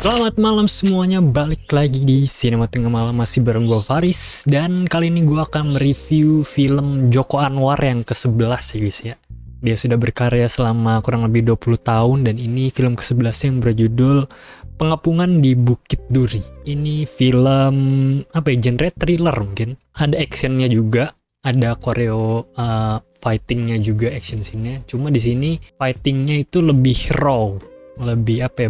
Selamat malam semuanya, balik lagi di Sinema Tengah Malam masih bareng gue Faris. Dan kali ini gue akan mereview film Joko Anwar yang ke-11 ya guys ya. Dia sudah berkarya selama kurang lebih 20 tahun dan ini film ke-11 yang berjudul Pengepungan di Bukit Duri. Ini film apa ya, genre thriller mungkin. Ada actionnya juga, ada koreo fightingnya juga, action scene-nya. Cuma di sini fightingnya itu lebih raw, lebih apa ya,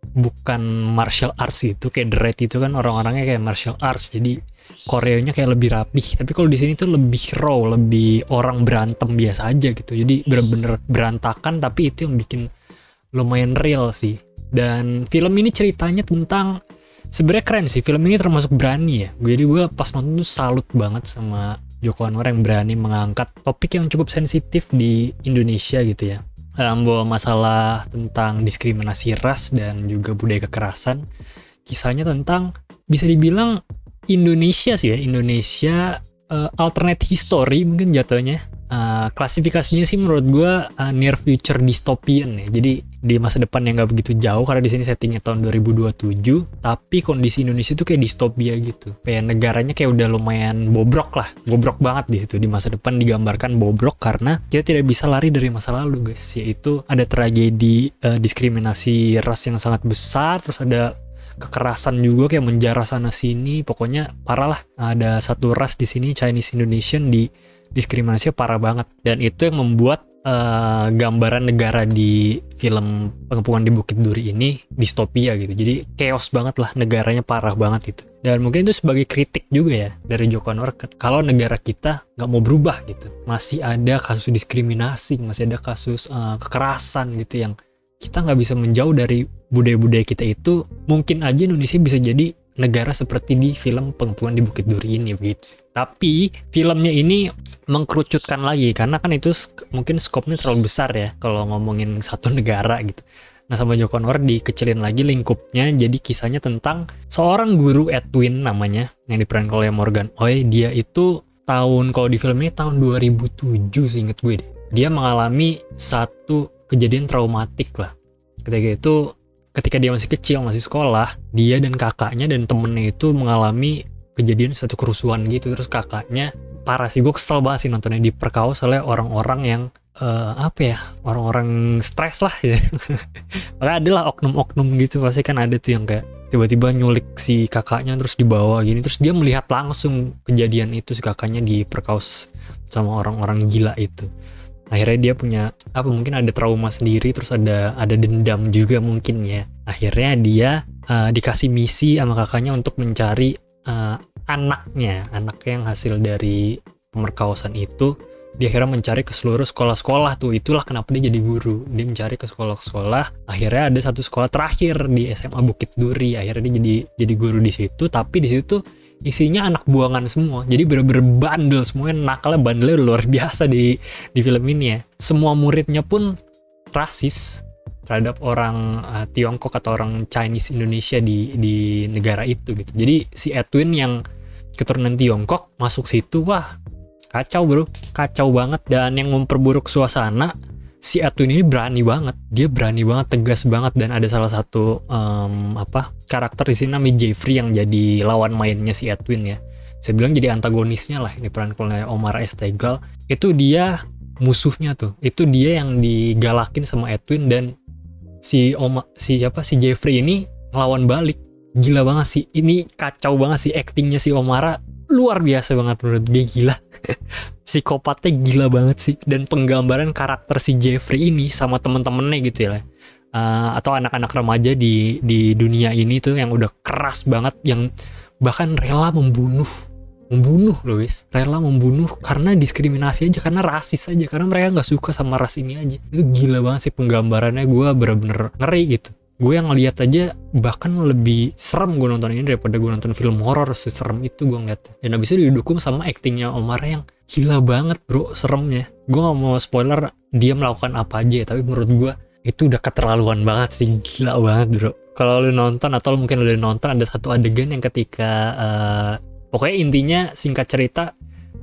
bukan martial arts gitu. Kayak The Raid itu kan orang-orangnya kayak martial arts, jadi koreonya kayak lebih rapih. Tapi kalau di sini tuh lebih raw, lebih orang berantem biasa aja gitu. Jadi bener-bener berantakan, tapi itu yang bikin lumayan real sih. Dan film ini ceritanya tentang, sebenarnya keren sih, film ini termasuk berani ya. Jadi gue pas nonton tuh salut banget sama Joko Anwar yang berani mengangkat topik yang cukup sensitif di Indonesia gitu ya. Bawa masalah tentang diskriminasi ras dan juga budaya kekerasan. Kisahnya tentang, bisa dibilang Indonesia sih ya, Indonesia alternate history mungkin jatuhnya. Klasifikasinya sih menurut gue near future dystopian ya. Jadi di masa depan yang gak begitu jauh, karena di sini settingnya tahun 2027, tapi kondisi Indonesia tuh kayak distopia gitu. Kayak negaranya kayak udah lumayan bobrok lah, bobrok banget di situ. Di masa depan digambarkan bobrok karena kita tidak bisa lari dari masa lalu guys. Yaitu ada tragedi diskriminasi ras yang sangat besar, terus ada kekerasan juga kayak menjara sana sini. Pokoknya parah lah. Ada satu ras di sini, Chinese Indonesian, di diskriminasinya parah banget, dan itu yang membuat gambaran negara di film Pengepungan di Bukit Duri ini distopia gitu. Jadi chaos banget lah, negaranya parah banget itu. Dan mungkin itu sebagai kritik juga ya dari Joko Anwar, kalau negara kita nggak mau berubah gitu, masih ada kasus diskriminasi, masih ada kasus kekerasan gitu, yang kita nggak bisa menjauh dari budaya-budaya kita itu. Mungkin aja Indonesia bisa jadi negara seperti di film Pengepungan di Bukit Duri ini begitu sih. Tapi filmnya ini mengkerucutkan lagi, karena kan itu mungkin skopnya terlalu besar ya kalau ngomongin satu negara gitu. Nah, sama Joko Anwar dikecilin lagi lingkupnya, jadi kisahnya tentang seorang guru Edwin namanya, yang diperankan oleh Morgan Oey. Dia itu kalau di film ini tahun 2007 sih inget gue deh. Dia mengalami satu kejadian traumatik lah. Ketika dia masih kecil, masih sekolah, dia dan kakaknya dan temennya itu mengalami kejadian satu kerusuhan gitu. Terus kakaknya, parah sih, gue kesel banget sih nontonnya, diperkaos oleh orang-orang yang orang-orang stres lah ya. Makanya adalah oknum-oknum gitu, pasti kan ada tuh yang kayak tiba-tiba nyulik si kakaknya terus dibawa gini. Terus dia melihat langsung kejadian itu, si kakaknya diperkaos sama orang-orang gila itu. Akhirnya dia punya mungkin ada trauma sendiri, terus ada dendam juga mungkin ya. Akhirnya dia dikasih misi sama kakaknya untuk mencari anaknya yang hasil dari pemerkosaan itu. Dia akhirnya mencari ke seluruh sekolah-sekolah tuh. Itulah kenapa dia jadi guru. Dia mencari ke sekolah-sekolah. Akhirnya ada satu sekolah terakhir di SMA Bukit Duri. Akhirnya dia jadi guru di situ. Tapi di situ isinya anak buangan semua. Jadi bener-bener bandel semuanya, bandelnya luar biasa di film ini ya. Semua muridnya pun rasis terhadap orang Tiongkok atau orang Chinese Indonesia di negara itu gitu. Jadi si Edwin yang keturunan Tiongkok masuk situ, wah kacau bro, kacau banget. Dan yang memperburuk suasana, si Edwin ini berani banget, dia berani banget, tegas banget. Dan ada salah satu karakter di sini namanya Jeffrey yang jadi lawan mainnya si Edwin ya. Saya bilang jadi antagonisnya lah, ini peran oleh Omar S. Tegal. Itu dia musuhnya tuh, itu dia yang digalakin sama Edwin, dan si Jeffrey ini ngelawan balik. Gila banget sih, ini kacau banget sih aktingnya si Omara, luar biasa banget menurut gue, gila. Psikopatnya gila banget sih. Dan penggambaran karakter si Jeffrey ini sama temen-temennya gitu ya, atau anak-anak remaja di dunia ini tuh yang udah keras banget, yang bahkan rela membunuh loh guys, rela membunuh karena diskriminasi aja, karena rasis aja, karena mereka nggak suka sama ras ini aja. Itu gila banget sih penggambarannya, gue bener-bener ngeri gitu. Gue yang ngeliat aja bahkan lebih serem gue nonton ini daripada gue nonton film horor, seserem itu gue ngeliat. Dan abis itu didukung sama aktingnya Omar yang gila banget bro, seremnya. Gue gak mau spoiler dia melakukan apa aja ya, tapi menurut gue itu udah keterlaluan banget sih, gila banget bro. Kalau lu nonton, atau mungkin lu udah nonton, ada satu adegan yang ketika pokoknya intinya singkat cerita,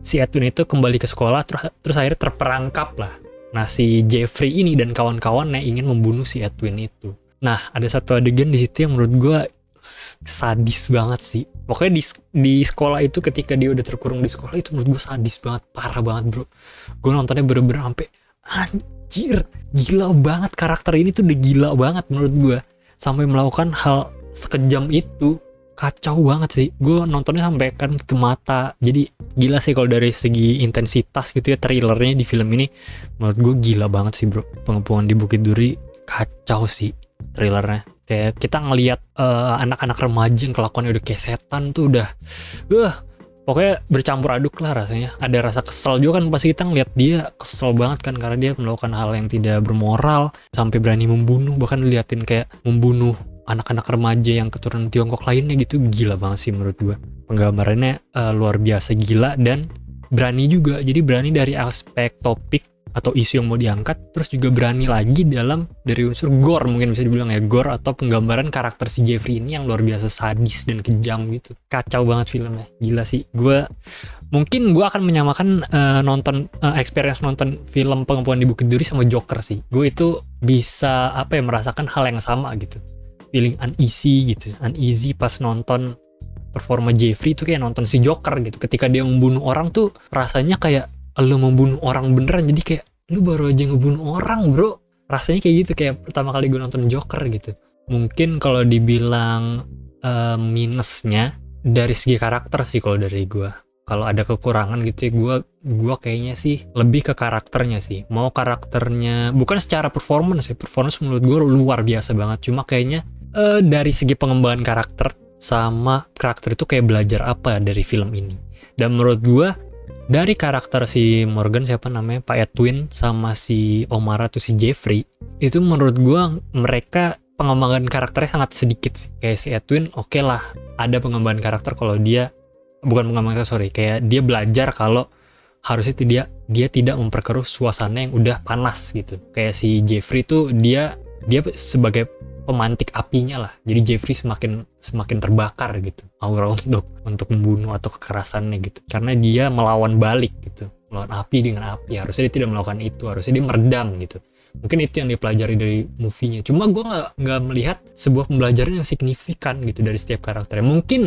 si Edwin itu kembali ke sekolah, terus akhirnya terperangkap lah. Nah si Jeffrey ini dan kawan-kawannya ingin membunuh si Edwin itu. Nah, ada satu adegan di situ yang menurut gue sadis banget sih. Pokoknya di sekolah itu, ketika dia udah terkurung di sekolah itu, menurut gue sadis banget, parah banget bro. Gue nontonnya bener-bener sampai anjir, gila banget karakter ini tuh, udah gila banget menurut gue, sampai melakukan hal sekejam itu. Kacau banget sih, gue nontonnya sampai kan ke mata. Jadi gila sih kalau dari segi intensitas gitu ya, trailernya di film ini menurut gue gila banget sih bro. Pengepungan di Bukit Duri kacau sih trailernya. Kayak kita ngelihat anak-anak remaja yang kelakuannya udah kayak setan tuh, udah pokoknya bercampur aduk lah rasanya. Ada rasa kesel juga kan pasti kita ngeliat dia, kesel banget kan karena dia melakukan hal yang tidak bermoral sampai berani membunuh, bahkan liatin kayak membunuh anak-anak remaja yang keturunan Tiongkok lainnya gitu. Gila banget sih menurut gue. Penggambarannya luar biasa gila dan berani juga. Jadi berani dari aspek topik atau isu yang mau diangkat, terus juga berani lagi dari unsur gore, mungkin bisa dibilang ya, gore atau penggambaran karakter si Jeffrey ini yang luar biasa sadis dan kejam gitu. Kacau banget filmnya, gila sih. Mungkin gue akan menyamakan experience nonton film Pengepungan di Bukit Duri sama Joker sih. Gue itu bisa merasakan hal yang sama gitu, feeling uneasy pas nonton performa Jeffrey itu, kayak nonton si Joker gitu. Ketika dia membunuh orang tuh rasanya kayak lu membunuh orang beneran, jadi kayak lu baru aja ngebunuh orang bro, rasanya kayak gitu, kayak pertama kali gue nonton Joker gitu. Mungkin kalau dibilang minusnya dari segi karakter sih, kalau dari gue, kalau ada kekurangan gitu ya, gue kayaknya sih lebih ke karakternya sih. Mau karakternya bukan secara performance menurut gue luar biasa banget, cuma kayaknya dari segi pengembangan karakter sama karakter itu kayak belajar apa dari film ini. Dan menurut gue dari karakter si Morgan, siapa namanya, Pak Edwin, sama si Omara tuh si Jeffrey, itu menurut gue mereka pengembangan karakternya sangat sedikit sih. Kayak si Edwin oke lah, ada pengembangan karakter kalau dia, bukan pengembangan karakter, sorry, kayak dia belajar kalau harusnya dia tidak memperkeruh suasana yang udah panas gitu. Kayak si Jeffrey tuh dia sebagai pemantik apinya lah, jadi Jeffrey semakin terbakar gitu aura untuk membunuh atau kekerasannya gitu, karena dia melawan balik gitu, melawan api dengan api. Harusnya dia tidak melakukan itu, harusnya dia meredam gitu. Mungkin itu yang dipelajari dari movie-nya. Cuma gue nggak melihat sebuah pembelajaran yang signifikan gitu dari setiap karakternya. Mungkin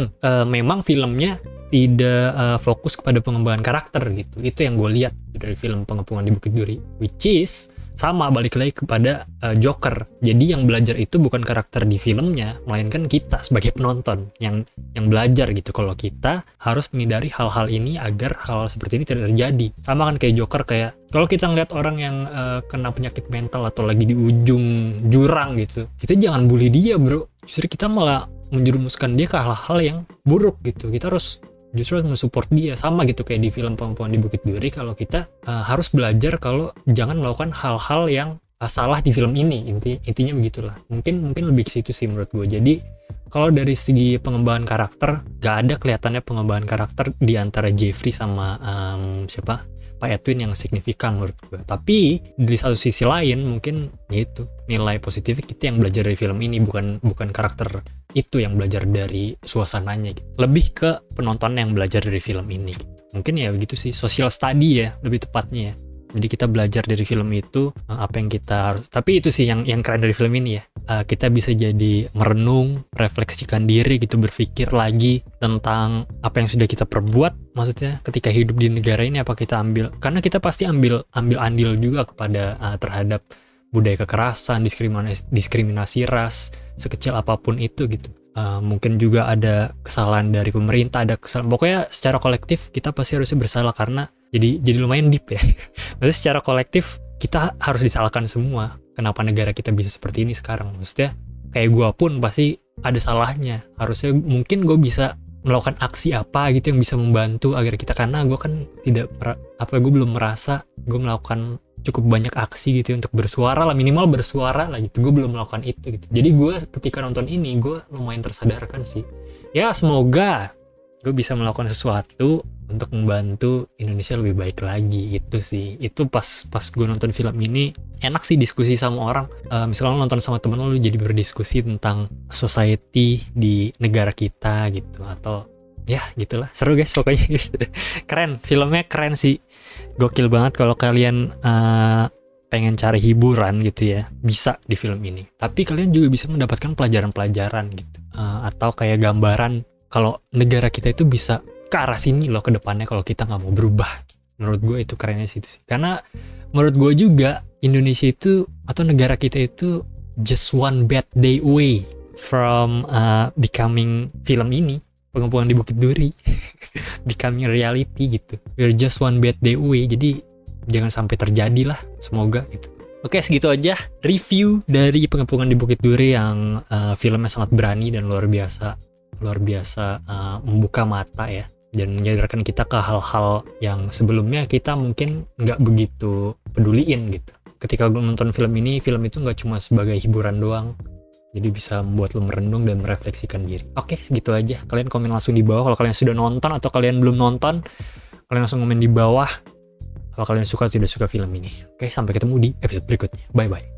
memang filmnya tidak fokus kepada pengembangan karakter gitu. Itu yang gue lihat dari film Pengepungan di Bukit Duri, which is sama balik lagi kepada Joker. Jadi yang belajar itu bukan karakter di filmnya, melainkan kita sebagai penonton yang belajar gitu, kalau kita harus menghindari hal-hal ini agar hal seperti ini tidak terjadi. Sama kan kayak Joker, kayak kalau kita ngeliat orang yang kena penyakit mental atau lagi di ujung jurang gitu, kita jangan bully dia bro, justru kita malah menjerumuskan dia ke hal-hal yang buruk gitu. Kita harus justru mensupport dia. Sama gitu kayak di film Pengepungan di Bukit Duri, kalau kita harus belajar kalau jangan melakukan hal-hal yang salah di film ini. Intinya begitulah. Mungkin lebih ke situ sih menurut gue. Jadi kalau dari segi pengembangan karakter, gak ada kelihatannya pengembangan karakter di antara Jeffrey sama Pak Edwin yang signifikan menurut gue. Tapi di satu sisi lain mungkin yaitu nilai positif kita yang belajar dari film ini, bukan karakter itu yang belajar dari suasananya gitu. Lebih ke penonton yang belajar dari film ini gitu. Mungkin ya begitu sih, social study ya lebih tepatnya ya. Jadi kita belajar dari film itu apa yang kita harus. Tapi itu sih yang keren dari film ini ya. Kita bisa jadi merenung, refleksikan diri gitu, berpikir lagi tentang apa yang sudah kita perbuat. Maksudnya ketika hidup di negara ini apa kita ambil, karena kita pasti ambil andil juga kepada terhadap budaya kekerasan, diskriminasi ras, sekecil apapun itu gitu. Mungkin juga ada kesalahan dari pemerintah, ada kesalahan. Pokoknya secara kolektif kita pasti harusnya bersalah, karena jadi lumayan deep ya. Maksudnya secara kolektif kita harus disalahkan semua. Kenapa negara kita bisa seperti ini sekarang? Maksudnya kayak gue pun pasti ada salahnya. Harusnya mungkin gue bisa melakukan aksi apa gitu yang bisa membantu agar kita, karena gue kan gue belum merasa gue melakukan cukup banyak aksi gitu untuk bersuara lah, minimal bersuara lah gitu. Gue belum melakukan itu gitu. Jadi gue ketika nonton ini gue lumayan tersadarkan sih. Ya semoga gue bisa melakukan sesuatu untuk membantu Indonesia lebih baik lagi. Itu sih, itu pas gue nonton film ini enak sih diskusi sama orang. Misalnya lo nonton sama temen lo jadi berdiskusi tentang society di negara kita gitu, atau ya gitulah, seru guys pokoknya. Keren, filmnya keren sih, gokil banget. Kalau kalian pengen cari hiburan gitu ya, bisa di film ini. Tapi kalian juga bisa mendapatkan pelajaran-pelajaran gitu. Atau kayak gambaran kalau negara kita itu bisa ke arah sini loh ke depannya kalau kita nggak mau berubah. Menurut gue itu kerennya situ sih. Karena menurut gue juga Indonesia itu atau negara kita itu just one bad day away from becoming film ini, Pengepungan di Bukit Duri. Becoming reality gitu. We're just one bad day away. Jadi jangan sampai terjadi lah, semoga gitu. Oke, segitu aja review dari Pengepungan di Bukit Duri yang filmnya sangat berani dan luar biasa membuka mata ya, dan menyadarkan kita ke hal-hal yang sebelumnya kita mungkin nggak begitu peduliin gitu. Ketika gue nonton film ini, film itu nggak cuma sebagai hiburan doang, jadi bisa membuat lo merenung dan merefleksikan diri. Oke, segitu aja. Kalian komen langsung di bawah kalau kalian sudah nonton, atau kalian belum nonton, kalian langsung komen di bawah kalau kalian suka atau tidak suka film ini. Oke, sampai ketemu di episode berikutnya. Bye-bye.